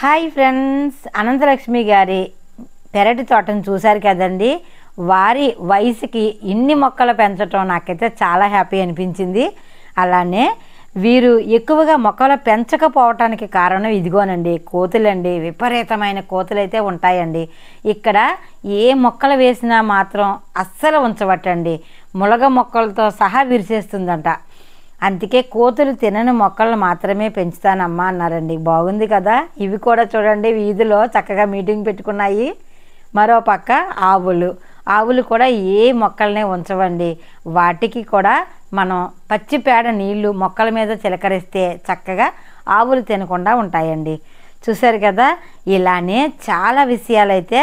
Hi friends, Ananthalakshmi గారి పెరటి తోటను చూశారు కదండి. వారి వయసుకి ఇన్ని మొక్కలు పెంచడం నాకైతే చాలా హ్యాపీ అనిపించింది. అలానే వీరు ఎక్కువగా మొక్కలు పెంచకపోవటానికి కారణం ఇదిగోనండి, కోతులండి. విపరీతమైన కోతులు అయితే ఉంటాయండి. ఇక్కడ ఏ మొక్కలు వేసినా మాత్రం అస్సలు ఉంచబట్టండి, ములగ మొక్కలతో సహా విరిచేస్తుందంట. అందుకే కోతులు తినని మొక్కలను మాత్రమే పెంచుతానమ్మా అన్నారండి. బాగుంది కదా. ఇవి కూడా చూడండి, వీధిలో చక్కగా మీటింగ్ పెట్టుకున్నాయి. మరో పక్క ఆవులు కూడా ఏ మొక్కలనే ఉంచవండి. వాటికి కూడా మనం పచ్చిపేడ నీళ్లు మొక్కల మీద చిలకరిస్తే చక్కగా ఆవులు తినకుండా ఉంటాయండి. చూశారు కదా. ఇలానే చాలా విషయాలైతే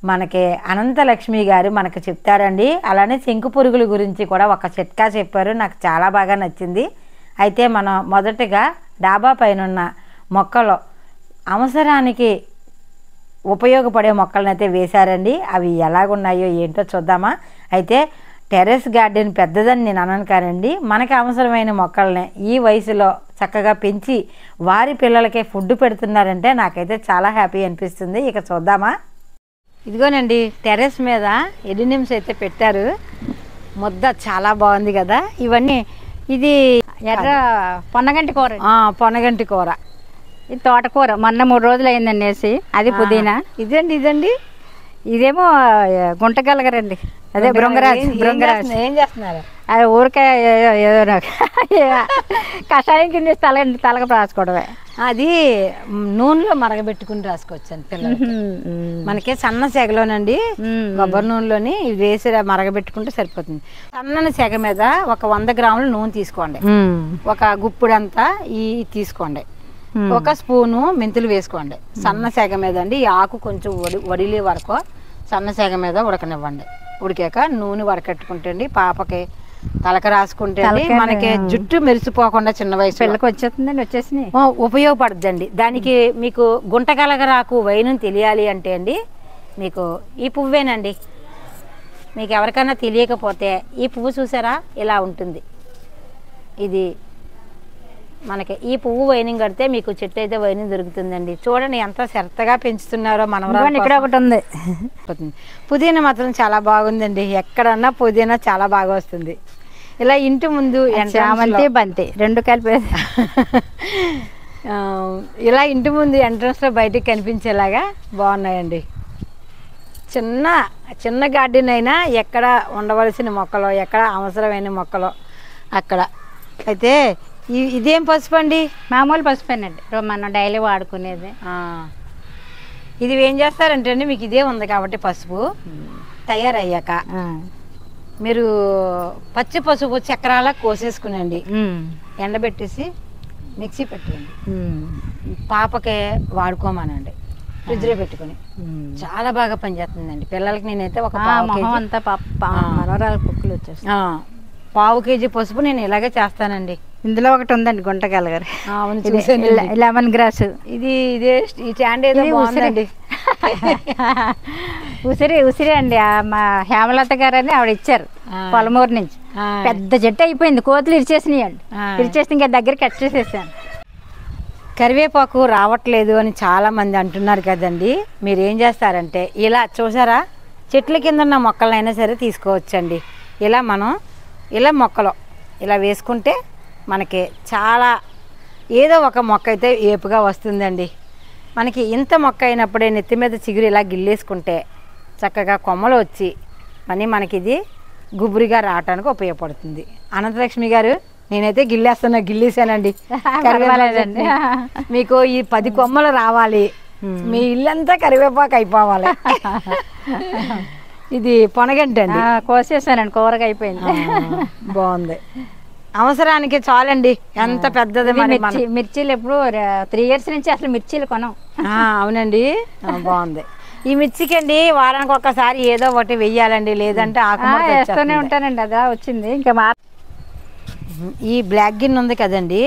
మనకి అనంతలక్ష్మి గారు మనకు చెప్తారండి. అలానే శంకు పురుగుల గురించి కూడా ఒక చిట్కా చెప్పారు, నాకు చాలా బాగా నచ్చింది. అయితే మనం మొదటగా డాబా పైన ఉన్న మొక్కలు అవసరానికి ఉపయోగపడే మొక్కలను అయితే వేశారండి. అవి ఎలాగున్నాయో ఏంటో చూద్దామా. అయితే టెర్రస్ గార్డెన్ పెద్దదని నేను అనను కానండి, మనకి అవసరమైన మొక్కలనే ఈ వయసులో చక్కగా పెంచి వారి పిల్లలకే ఫుడ్ పెడుతున్నారంటే నాకైతే చాలా హ్యాపీ అనిపిస్తుంది. ఇక చూద్దామా. ఇదిగోనండి, టెర్రస్ మీద ఎడినిమ్స్ అయితే పెట్టారు. ముద్ద చాలా బాగుంది కదా. ఇవన్నీ ఇది ఎర్ర పొన్నగంటి కూర, పొనగంటి కూర. ఇది తోటకూర. మొన్న 3 రోజులు అయిందండి వేసి. అది పుదీనా. ఇదండి ఇదేమో గుంటగలగరండి, అదే బృంగరాజ్. ఏం చేస్తున్నారు? అది ఊరికే ఏదో కషాయం కింద తలక రాసుకోవడమే. అది నూనెలో మరగబెట్టుకుని రాసుకోవచ్చండి పిల్లలు. మనకి సన్న సెగలోనండి, కొబ్బరి నూనెలోని వేసి మరగబెట్టుకుంటే సరిపోతుంది. సన్నని సెగ మీద ఒక 100 గ్రాముల నూనె తీసుకోండి, ఒక గుప్పుడంతా ఈ తీసుకోండి, ఒక స్పూను మెంతులు వేసుకోండి. సన్న సెగ మీద అండి. ఈ ఆకు కొంచెం వడిలే వరకు సన్న సెగ మీద ఉడకనివ్వండి. ఉడికాక నూనె వడకట్టుకుంటండి. పాపకి తలక రాసుకుంటే మనకి జుట్టు మెరిసిపోకుండా చిన్న వయసు పిల్లకి వచ్చేసి ఉపయోగపడుద్దండి. దానికి మీకు గుంటగలగరాకు వైను తెలియాలి అంటే అండి, మీకు ఈ పువ్వేనండి. మీకు ఎవరికైనా తెలియకపోతే ఈ పువ్వు చూసారా, ఇలా ఉంటుంది. ఇది మనకి ఈ పువ్వు వైనింగ్ కడితే మీకు చెట్టు అయితే వైనింగ్ దొరుకుతుందండి. చూడండి ఎంత శ్రద్ధగా పెంచుతున్నారో. మనం ఇక్కడ ఒకటి ఉంది. పుదీనా మాత్రం చాలా బాగుందండి. ఎక్కడన్నా పుదీనా చాలా బాగా వస్తుంది. ఇలా ఇంటి ముందు చామంతి బంతి 2 కలిపి ఇలా ఇంటి ముందు ఎంట్రన్స్లో బయటికి కనిపించేలాగా బాగున్నాయండి. చిన్న గార్డెన్ అయినా ఎక్కడ ఉండవలసిన మొక్కలు, ఎక్కడ అవసరమైన మొక్కలు అక్కడ. అయితే ఇదేం పసుపు అండి? మామూలు పసుపేనండి, మనం డైలీ వాడుకునేది. ఇది ఏం చేస్తారంటే అండి, మీకు ఇదే ఉంది కాబట్టి పసుపు తయారయ్యాక మీరు పచ్చి పసుపు చక్రాల కోసేసుకునండి, ఎండబెట్టేసి మిక్సీ పెట్టండి. పాపకే వాడుకోమానండి, ఫ్రిడ్జ్లో పెట్టుకుని. చాలా బాగా పనిచేస్తుందండి పిల్లలకి. నేనైతే ఒక మనవరాల పుక్కులు వచ్చేస్తాయి. 1/2 కేజీ పసుపు నేను ఇలాగే చేస్తానండి. ఇందులో ఒకటి ఉందండి గుంటగలగర, లెమన్ గ్రాస్. ఇదే ఈ స్టాండ్ ఏదో బాగుందండి. ఉసిరి అండి. మా హేమలత గారు అని ఆవిడ ఇచ్చారు పొలమూరు నుంచి. పెద్ద చెట్టు అయిపోయింది, కోతులు ఇరిచేసినాయి అండి. ఇరిచేసి ఇంకా దగ్గర కట్ చేసేసాను. కరివేపాకు రావట్లేదు అని చాలా మంది అంటున్నారు కదండి. మీరు ఏం చేస్తారంటే ఇలా చూసారా, చెట్ల కింద ఉన్న మొక్కలైనా సరే తీసుకోవచ్చండి. ఇలా మొక్కలు ఇలా వేసుకుంటే మనకి చాలా ఏదో ఒక మొక్క అయితే ఏపుగా వస్తుందండి. మనకి ఇంత మొక్క అయినప్పుడే నెత్తి మీద చిగురు ఇలా గిల్లేసుకుంటే చక్కగా కొమ్మలు వచ్చి మనకి ఇది గుబురిగా రావటానికి ఉపయోగపడుతుంది. అనంతలక్ష్మి గారు, నేనైతే గిల్లేసానండి. మీకు ఈ 10 కొమ్మలు రావాలి, మీ ఇల్లంతా కరివేపాకు అయిపోవాలి. ఇది పొనగంటండి, కోసేసానండి, కూరగా అయిపోయింది. బాగుంది. అవసరానికి చాలండి. ఎంత పెద్దది. మిర్చీలు ఎప్పుడు 3 years నుంచి అసలు మిర్చీలు కొనం. అవునండి, బాగుంది. ఈ మిర్చికి అండి వారానికి ఒక్కసారి ఏదో ఒకటి వెయ్యాలండి, లేదంటే వేస్తూనే ఉంటానండి. అదా వచ్చింది. ఇంకా ఈ బ్లాక్ గిన్ ఉంది కదండి,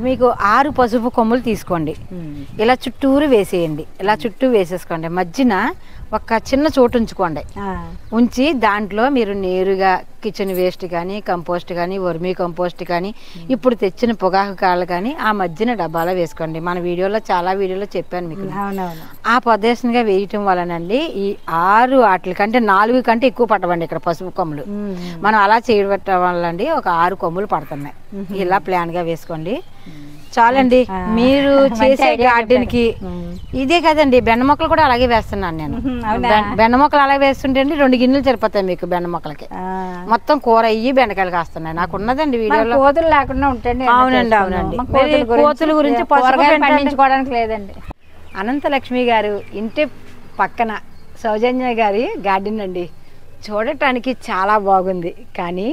మీకు 6 పసుపు కొమ్ములు తీసుకోండి. ఇలా చుట్టూరు వేసేయండి. ఇలా చుట్టూ వేసేసుకోండి. మధ్యన ఒక చిన్న చోటు ఉంచుకోండి. ఉంచి దాంట్లో మీరు నేరుగా కిచెన్ వేస్ట్ కానీ, కంపోస్ట్ కానీ, వర్మీ కంపోస్ట్ కానీ, ఇప్పుడు తెచ్చిన పొగాకు కాళ్ళు కానీ ఆ మధ్యన డబ్బాలో వేసుకోండి. మన చాలా వీడియోలో చెప్పాను మీకు. ఆ ప్రదేశంగా వేయటం వలనండి ఈ 6 వాటి కంటే 4 కంటే ఎక్కువ పట్టవండి ఇక్కడ పసుపు కొమ్ములు. మనం అలా చేయడం వల్ల అండి ఒక 6 కొమ్ములు పడుతున్నాయి. ఇలా ప్లాన్ గా వేసుకోండి చాలండి. మీరు చేసే గార్డెన్ కి ఇదే కదండి, బెండ మొక్కలు కూడా అలాగే వేస్తున్నాను నేను. బెండ మొక్కలు అలాగే వేస్తుంటే 2 గిన్నెలు సరిపోతాయి మీకు బెండ మొక్కలకి. మొత్తం కూర అయ్యి బెండకాయలు కాస్తున్నాయి. నాకు ఉన్నదండి వీడియోలో. కోతులు లేకుండా ఉంటుంది. అవునండి. కోతుల గురించి పండించుకోవడానికి లేదండి. అనంతలక్ష్మి గారు ఇంటి పక్కన సౌజన్య గారి గార్డెన్ అండి. చూడటానికి చాలా బాగుంది, కానీ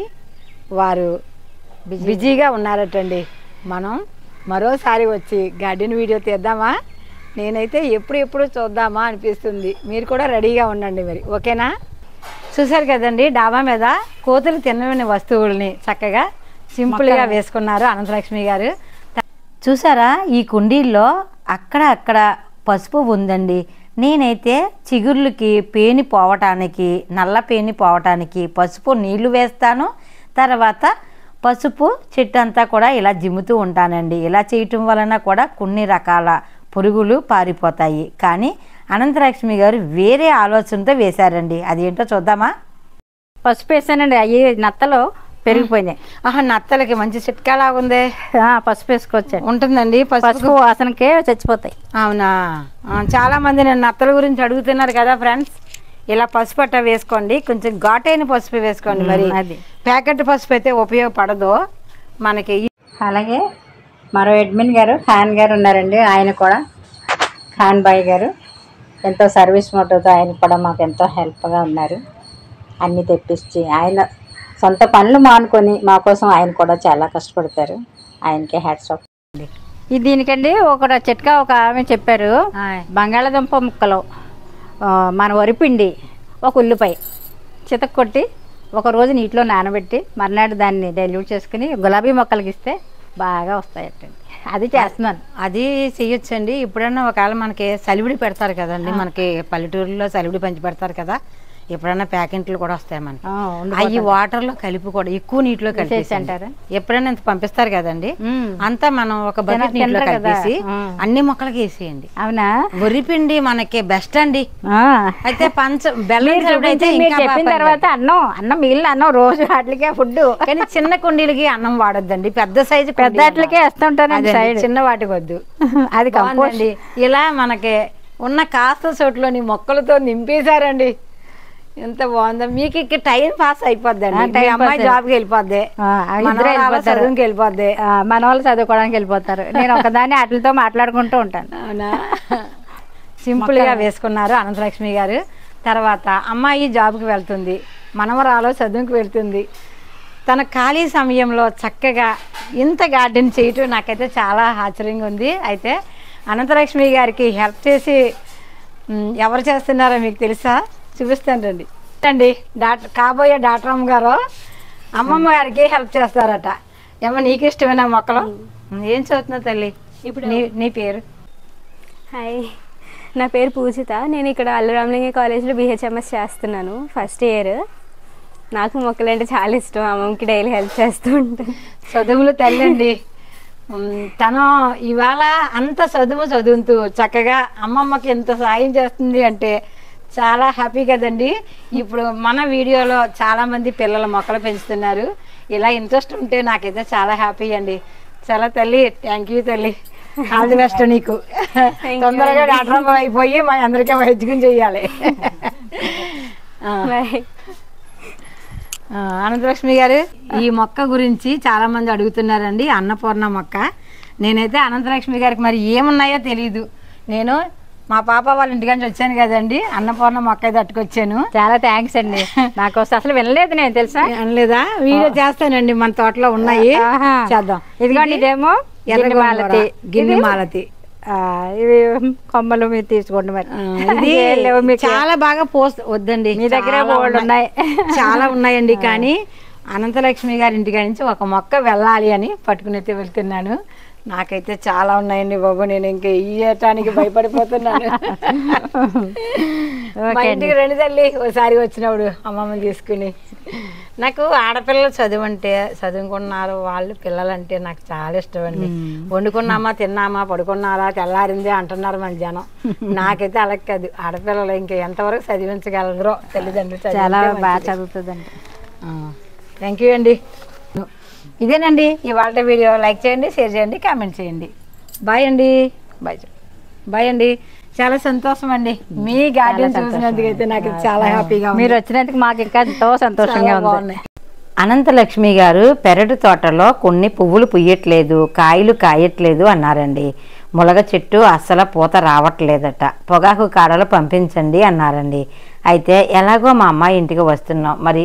వారు బిజీగా ఉన్నారటండి. మనం మరోసారి వచ్చి గార్డెన్ వీడియో తీద్దామా? నేనైతే ఎప్పుడు చూద్దామా అనిపిస్తుంది. మీరు కూడా రెడీగా ఉండండి మరి, ఓకేనా? చూసారు కదండి, డాబా మీద కోతులు తినని వస్తువుల్ని చక్కగా సింపుల్గా వేసుకున్నారు అనంతలక్ష్మి గారు. చూసారా, ఈ కుండీల్లో అక్కడ పసుపు ఉందండి. నేనైతే చిగుర్లకి పేని పోవటానికి, నల్ల పేని పోవటానికి పసుపు నీళ్లు వేస్తాను. తర్వాత పసుపు చెట్టు అంతా కూడా ఇలా జిమ్ముతూ ఉంటానండి. ఇలా చేయటం వలన కూడా కొన్ని రకాల పురుగులు పారిపోతాయి. కానీ అనంతలక్ష్మి గారు వేరే ఆలోచనతో వేశారండి. అదేంటో చూద్దామా? పసుపు వేసానండి, అవి నత్తలో పెరిగిపోయినాయి. నత్తలకి మంచి చిట్కాలా ఉంది. పసుపు వేసుకోవచ్చు ఉంటుందండి. పసుపు వాసనకే చచ్చిపోతాయి. అవునా? చాలా మంది నేను నత్తల గురించి అడుగుతున్నారు కదా ఫ్రెండ్స్. ఇలా పసుపు అట్ట వేసుకోండి, కొంచెం ఘాటైన పసుపు వేసుకోండి. మరి అది ప్యాకెట్ పసుపు అయితే ఉపయోగపడదు మనకి. అలాగే మరో అడ్మిన్ గారు ఖాన్ గారు ఉన్నారండి. ఆయన కూడా ఖాన్ బాయ్ గారు ఎంతో సర్వీస్ మోటోతో ఆయన కూడా మాకు ఎంతో హెల్ప్గా ఉన్నారు. అన్నీ తెప్పించి ఆయన సొంత పనులు మానుకొని మా కోసం ఆయన కూడా చాలా కష్టపడతారు. ఆయనకి హ్యాట్స్ ఆఫ్. దీనికండి ఒక చిట్కా ఒక ఆమె చెప్పారు. బంగాళాదుంప ముక్కలు, మన వరిపిండి, ఒక ఉల్లిపాయ చితక కొట్టి ఒక రోజు నీటిలో నానబెట్టి మర్నాడు దాన్ని డైల్యూట్ చేసుకుని గులాబీ మొక్కలకి ఇస్తే బాగా వస్తాయటండి. అది చేస్తున్నాను. అది చేయొచ్చండి. ఇప్పుడన్నా ఒకవేళ మనకి సలివిడి పెడతారు కదండి, మనకి పల్లెటూరులో సలివిడి పంచి పెడతారు కదా, ఎప్పుడన్నా ప్యాకెట్లు కూడా వస్తాయి మనకి. అవి వాటర్లో కలిపి కూడా ఎక్కువ నీటిలో కలిపేసి అంటారు. ఎప్పుడైనా ఇంత పంపిస్తారు కదండి, అంతా మనం ఒక బకెట్ నీటిలో కలిపేసి అన్ని మొక్కలకి వేసేయండి. అవునా? వరిపిండి మనకి బెస్ట్ అండి. అయితే బెల్లం చెప్పిన తర్వాత అన్నం మిగిలిన అన్నం రోజు వాటికే ఫుడ్. కానీ చిన్న కుండీలకి అన్నం వాడొద్దండి, పెద్ద సైజు పెద్ద వాటికే వేస్తుంటాను. చిన్న వాటికి వద్దు. అది కంపోస్ట్. ఇలా మనకి ఉన్న కాస్త చోట్లోని మొక్కలతో నింపేశారండి. ఎంత బాగుందో. మీకు ఇక్కడ టైం పాస్ అయిపోద్దండి. అమ్మాయి జాబ్కి వెళ్ళిపోద్ది, చదువుకి వెళ్ళిపోద్ది, మన వాళ్ళు చదువుకోవడానికి వెళ్ళిపోతారు. నేను ఒకదాన్ని వాటితో మాట్లాడుకుంటూ ఉంటాను. అవునా? సింపుల్గా వేసుకున్నారు అనంతలక్ష్మి గారు. తర్వాత అమ్మాయి జాబ్కి వెళ్తుంది, మనవరాలు చదువుకి వెళ్తుంది. తన ఖాళీ సమయంలో చక్కగా ఇంత గార్డెన్ చేయటం నాకైతే చాలా ఆశ్చర్యంగా ఉంది. అయితే అనంతలక్ష్మి గారికి హెల్ప్ చేసి ఎవరు చేస్తున్నారో మీకు తెలుసా? చూపిస్తాను రండి. కాబోయే డాక్టర్ అమ్మ గారు అమ్మమ్మ గారికి హెల్ప్ చేస్తారట. ఏమో నీకు ఇష్టమైన మొక్కలు? ఏం చదువుతున్నావు తల్లి? ఇప్పుడు నీ పేరు? హాయ్, నా పేరు పూజిత. నేను ఇక్కడ అల్లరామలింగ కాలేజ్లో BHMS చేస్తున్నాను, ఫస్ట్ ఇయర్. నాకు మొక్కలు అంటే చాలా ఇష్టం. అమ్మమ్మకి డైలీ హెల్ప్ చేస్తూ ఉంటాను. చదువులు తల్లండి. తను ఇవాళ అంత చదువుతూ చక్కగా అమ్మమ్మకి ఎంత సాయం చేస్తుంది అంటే చాలా హ్యాపీ కదండి. ఇప్పుడు మన వీడియోలో చాలా మంది పిల్లల మొక్కలు పెంచుతున్నారు. ఇలా ఇంట్రెస్ట్ ఉంటే నాకైతే చాలా హ్యాపీ అండి. చాలా తల్లి, థ్యాంక్ యూ తల్లి. ఆల్ ది బెస్ట్ నీకు. తొందరగా డాక్టర్ అయిపోయి మా అందరికీ వైద్యం చెయ్యాలి. అనంతలక్ష్మి గారు, ఈ మొక్క గురించి చాలా మంది అడుగుతున్నారండి, అన్నపూర్ణ మొక్క. నేనైతే అనంతలక్ష్మి గారికి మరి ఏమున్నాయో తెలియదు. నేను మా పాప వాళ్ళ ఇంటికాంచి వచ్చాను కదండి, అన్నపూర్ణ మొక్క అయితే అట్టుకొచ్చాను. చాలా థ్యాంక్స్ అండి. నాకు అసలు వినలేదు నేను, తెలుసా? వినలేదా? వీడియో చేస్తానండి, మన తోటలో ఉన్నాయి, చేద్దాం. ఇదిగోండి, ఇదేమో ఎర్రమాలతి, గిన్నె మాలతి. ఇవి కొమ్మలు మీరు తీసుకోండి. మరి ఇది చాలా బాగా వద్దండి, మీ దగ్గర ఉన్నాయి, చాలా ఉన్నాయండి. కానీ అనంతలక్ష్మి గారి ఇంటికాడ నుంచి ఒక మొక్క వెళ్ళాలి అని పట్టుకుని వెళ్తున్నాను. నాకైతే చాలా ఉన్నాయండి బాబు, నేను ఇంకా ఇయ్యటానికి భయపడిపోతున్నాను. మా ఇంటికి రండి తల్లి ఒకసారి వచ్చినప్పుడు అమ్మమ్మని తీసుకుని. నాకు ఆడపిల్లలు చదువుకున్నారు వాళ్ళు పిల్లలంటే నాకు చాలా ఇష్టం అండి. వండుకున్నామా తిన్నామా పడుకున్నారా తెల్లారిందే అంటున్నారు మన జనం. నాకైతే అలా కాదు, ఆడపిల్లలు ఇంకా ఎంతవరకు చదివించగలరో తల్లిదండ్రులు చాలా బాగా చదువుతుందండి. థ్యాంక్ యూ అండి. ఇదేనండి ఇవాళ వీడియో. లైక్ చేయండి, షేర్ చేయండి, కామెంట్ చేయండి. బాయ్ అండి. బాయ్ అండి. చాలా సంతోషం అండి మీ గార్డెన్ చూసినందుకు. అయితే నాకు చాలా హ్యాపీగా, మీరు వచ్చినందుకు మాకు ఇంకా ఎంతో సంతోషంగా ఉంది. అనంతలక్ష్మి గారు పెరటి తోటలో కొన్ని పువ్వులు పుయ్యట్లేదు, కాయలు కాయట్లేదు అన్నారండి. ములగ చెట్టు అస్సలు పూత రావట్లేదట, పొగాకు కాడలు పంపించండి అన్నారండి. అయితే ఎలాగో మా అమ్మాయి ఇంటికి వస్తున్నాం, మరి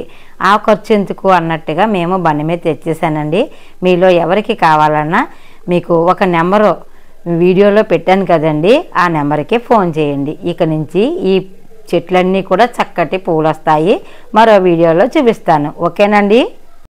ఆ ఖర్చు ఎందుకు అన్నట్టుగా మేము బండి మీద తెచ్చేసానండి. మీలో ఎవరికి కావాలన్నా మీకు ఒక నెంబరు వీడియోలో పెట్టాను కదండి, ఆ నెంబర్కి ఫోన్ చేయండి. ఇక నుంచి ఈ చెట్లన్నీ కూడా చక్కటి పువ్వులు వస్తాయి. మరో వీడియోలో చూపిస్తాను. ఓకేనండి.